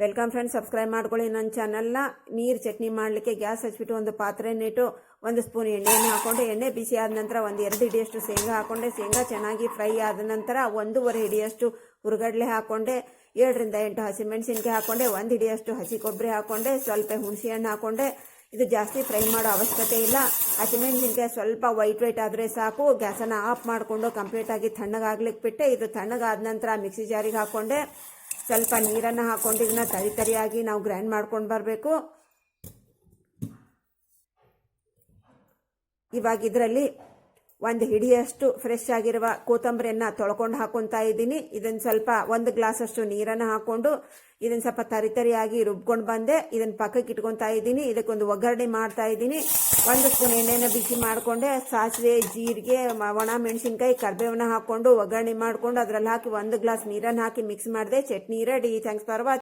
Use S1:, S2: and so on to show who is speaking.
S1: Welcome friends, subscribe ಮಾಡ್ಕೊಳ್ಳಿ ನನ್ನ ಚಾನಲ್ನ. ನೀರು ಚಟ್ನಿ ಮಾಡಲಿಕ್ಕೆ ಗ್ಯಾಸ್ ಹಚ್ಬಿಟ್ಟು ಒಂದು ಪಾತ್ರೆನಿಟ್ಟು 1 ಸ್ಪೂನ್ ಎಣ್ಣೆಯನ್ನು ಹಾಕ್ಕೊಂಡೆ. ಎಣ್ಣೆ ಬಿಸಿ ಆದ ನಂತರ 1-2 ಹಿಡಿಯಷ್ಟು ಶೇಂಗಾ ಹಾಕ್ಕೊಂಡೆ. ಶೇಂಗಾ ಚೆನ್ನಾಗಿ ಫ್ರೈ ಆದ ನಂತರ 1.5 ಹಿಡಿಯಷ್ಟು ಹುರುಗಡ್ಲೆ ಹಾಕ್ಕೊಂಡೆ. 7ರಿಂದ 8 ಹಸಿಮೆಣಸಿನ್ಕಾಯಿ ಹಾಕ್ಕೊಂಡೆ. 1 ಹಿಡಿಯಷ್ಟು ಹಸಿ ಕೊಬ್ಬರಿ ಹಾಕ್ಕೊಂಡೆ. ಸ್ವಲ್ಪ ಹುಣಸೆ ಹಣ್ಣು ಹಾಕ್ಕೊಂಡೆ. ಇದು ಜಾಸ್ತಿ ಫ್ರೈ ಮಾಡೋ ಅವಶ್ಯಕತೆ ಇಲ್ಲ. ಹಸಿಮೆಣಸಿನ್ಕಾಯಿ ಸ್ವಲ್ಪ ವೈಟ್ ಆದರೆ ಸಾಕು. ಗ್ಯಾಸನ್ನು ಆಫ್ ಮಾಡಿಕೊಂಡು ಕಂಪ್ಲೀಟಾಗಿ ತಣ್ಣಗಾಗ್ಲಿಕ್ಕೆ ಬಿಟ್ಟೆ. ಇದು ತಣ್ಣಗಾದ ನಂತರ ಮಿಕ್ಸಿ ಜಾರಿಗೆ ಹಾಕ್ಕೊಂಡೆ. ಸ್ವಲ್ಪ ನೀರನ್ನು ಹಾಕ್ಕೊಂಡು ಇದನ್ನ ತರಿಯಾಗಿ ನಾವು ಗ್ರೈಂಡ್ ಮಾಡ್ಕೊಂಡು ಬರಬೇಕು. ಇವಾಗ ಇದರಲ್ಲಿ 1 ಹಿಡಿಯಷ್ಟು ಫ್ರೆಶ್ ಆಗಿರುವ ಕೊತ್ತಂಬರಿಯನ್ನು ತೊಳ್ಕೊಂಡು ಹಾಕೊತಾ ಇದ್ದೀನಿ. ಇದನ್ನು ಸ್ವಲ್ಪ 1 ಗ್ಲಾಸಷ್ಟು ನೀರನ್ನು ಹಾಕ್ಕೊಂಡು ಇದನ್ನು ಸ್ವಲ್ಪ ತರಿಯಾಗಿ ರುಬ್ಕೊಂಡು ಬಂದೆ. ಇದನ್ನು ಪಕ್ಕಕ್ಕೆ ಇಟ್ಕೊತಾ ಇದ್ದೀನಿ. ಇದಕ್ಕೊಂದು ಒಗ್ಗರಣೆ ಮಾಡ್ತಾ ಇದ್ದೀನಿ. 1 ಸ್ಪೂನ್ ಎಣ್ಣೆನ ಬಿಸಿ ಮಾಡಿಕೊಂಡೆ. ಸಾಸಿವೆ, ಜೀರಿಗೆ, ಒಣ ಮೆಣಸಿನ್ಕಾಯಿ, ಕರಿಬೇವನ್ನ ಹಾಕ್ಕೊಂಡು ಒಗ್ಗರಣೆ ಮಾಡಿಕೊಂಡು ಅದರಲ್ಲಿ ಹಾಕಿ 1 ಗ್ಲಾಸ್ ನೀರನ್ನು ಹಾಕಿ ಮಿಕ್ಸ್ ಮಾಡಿದೆ. Chutney ready. Thanks for watching.